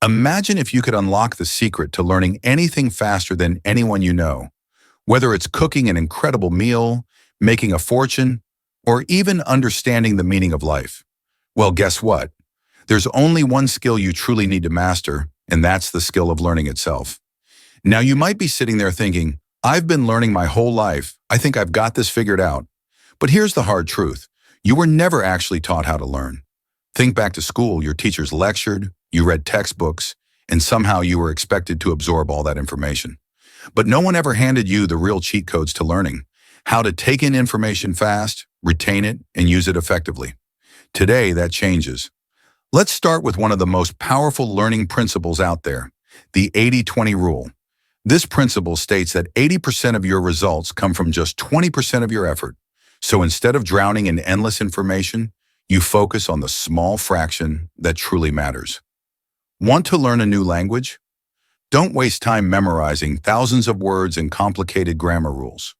Imagine if you could unlock the secret to learning anything faster than anyone you know, whether it's cooking an incredible meal, making a fortune, or even understanding the meaning of life. Well, guess what? There's only one skill you truly need to master, and that's the skill of learning itself. Now, you might be sitting there thinking, I've been learning my whole life. I think I've got this figured out. But here's the hard truth. You were never actually taught how to learn. Think back to school. Your teachers lectured, you read textbooks, and somehow you were expected to absorb all that information. But no one ever handed you the real cheat codes to learning, how to take in information fast, retain it, and use it effectively. Today, that changes. Let's start with one of the most powerful learning principles out there, the 80-20 rule. This principle states that 80% of your results come from just 20% of your effort. So instead of drowning in endless information, you focus on the small fraction that truly matters. Want to learn a new language? Don't waste time memorizing thousands of words and complicated grammar rules.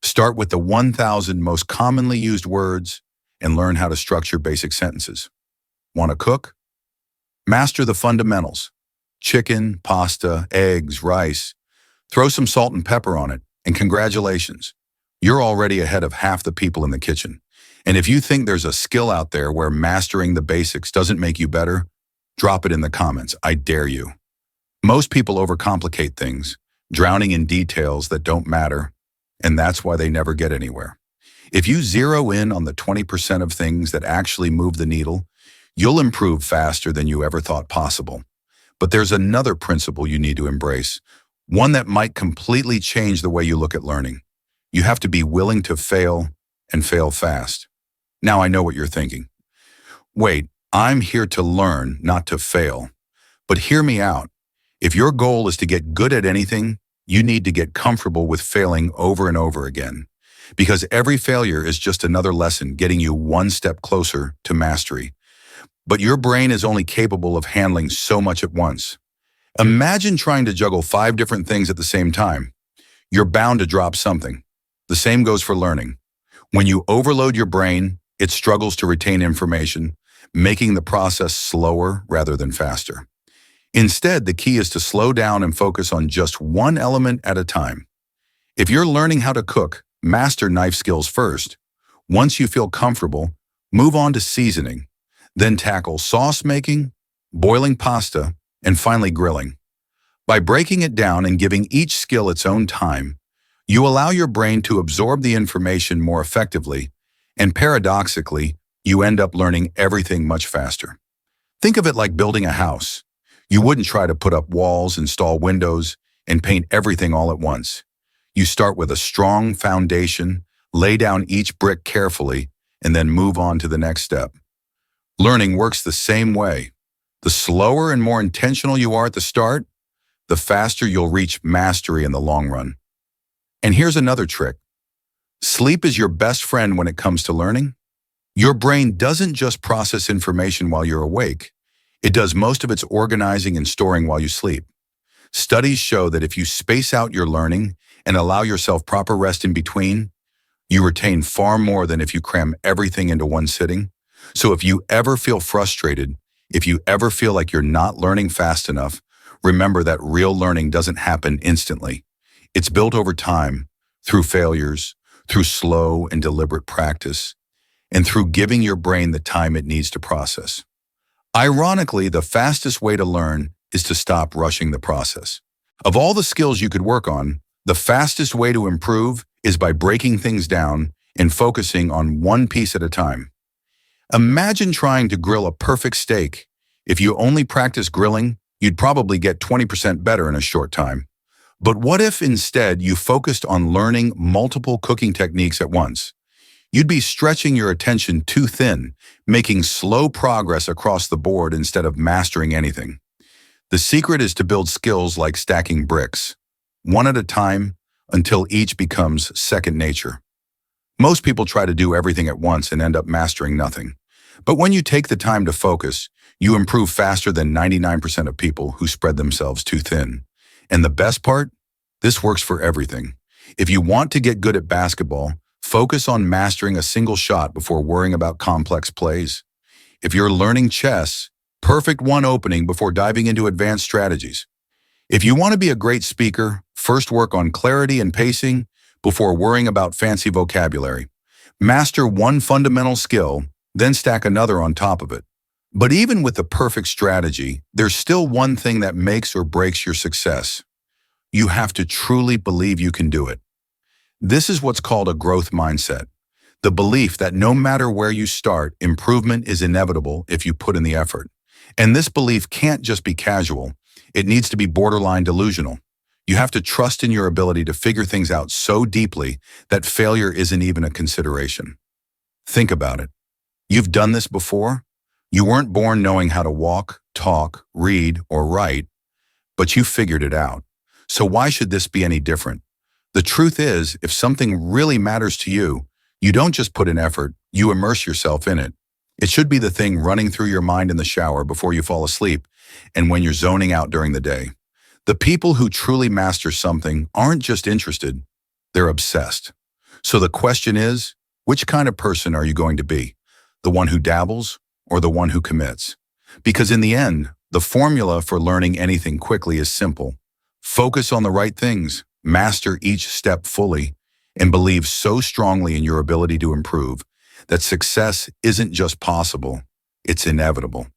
Start with the 1,000 most commonly used words and learn how to structure basic sentences. Want to cook? Master the fundamentals. Chicken, pasta, eggs, rice. Throw some salt and pepper on it, and congratulations. You're already ahead of half the people in the kitchen. And if you think there's a skill out there where mastering the basics doesn't make you better, drop it in the comments. I dare you. Most people overcomplicate things, drowning in details that don't matter, and that's why they never get anywhere. If you zero in on the 20% of things that actually move the needle, you'll improve faster than you ever thought possible. But there's another principle you need to embrace, one that might completely change the way you look at learning. You have to be willing to fail and fail fast. Now I know what you're thinking. Wait, I'm here to learn, not to fail. But hear me out. If your goal is to get good at anything, you need to get comfortable with failing over and over again. Because every failure is just another lesson getting you one step closer to mastery. But your brain is only capable of handling so much at once. Imagine trying to juggle 5 different things at the same time. You're bound to drop something. The same goes for learning. When you overload your brain, it struggles to retain information, making the process slower rather than faster. Instead, the key is to slow down and focus on just one element at a time. If you're learning how to cook, master knife skills first. Once you feel comfortable, move on to seasoning. Then tackle sauce making, boiling pasta, and finally grilling. By breaking it down and giving each skill its own time, you allow your brain to absorb the information more effectively, and paradoxically, you end up learning everything much faster. Think of it like building a house. You wouldn't try to put up walls, install windows, and paint everything all at once. You start with a strong foundation, lay down each brick carefully, and then move on to the next step. Learning works the same way. The slower and more intentional you are at the start, the faster you'll reach mastery in the long run. And here's another trick. Sleep is your best friend when it comes to learning. Your brain doesn't just process information while you're awake. It does most of its organizing and storing while you sleep. Studies show that if you space out your learning and allow yourself proper rest in between, you retain far more than if you cram everything into one sitting. So if you ever feel frustrated, if you ever feel like you're not learning fast enough, remember that real learning doesn't happen instantly. It's built over time, through failures, through slow and deliberate practice, and through giving your brain the time it needs to process. Ironically, the fastest way to learn is to stop rushing the process. Of all the skills you could work on, the fastest way to improve is by breaking things down and focusing on one piece at a time. Imagine trying to grill a perfect steak. If you only practice grilling, you'd probably get 20% better in a short time. But what if instead you focused on learning multiple cooking techniques at once? You'd be stretching your attention too thin, making slow progress across the board instead of mastering anything. The secret is to build skills like stacking bricks, one at a time, until each becomes second nature. Most people try to do everything at once and end up mastering nothing. But when you take the time to focus, you improve faster than 99% of people who spread themselves too thin. And the best part? This works for everything. If you want to get good at basketball, focus on mastering a single shot before worrying about complex plays. If you're learning chess, Perfect one opening before diving into advanced strategies. If you want to be a great speaker, first work on clarity and pacing before worrying about fancy vocabulary. Master one fundamental skill, then stack another on top of it. But even with the perfect strategy, there's still one thing that makes or breaks your success. You have to truly believe you can do it. This is what's called a growth mindset. The belief that no matter where you start, improvement is inevitable if you put in the effort. And this belief can't just be casual. It needs to be borderline delusional. You have to trust in your ability to figure things out so deeply that failure isn't even a consideration. Think about it. You've done this before. You weren't born knowing how to walk, talk, read, or write, but you figured it out. So why should this be any different? The truth is, if something really matters to you, you don't just put in effort, you immerse yourself in it. It should be the thing running through your mind in the shower before you fall asleep and when you're zoning out during the day. The people who truly master something aren't just interested, they're obsessed. So the question is, which kind of person are you going to be? The one who dabbles or the one who commits? Because in the end, the formula for learning anything quickly is simple. Focus on the right things, master each step fully, and believe so strongly in your ability to improve that success isn't just possible, it's inevitable.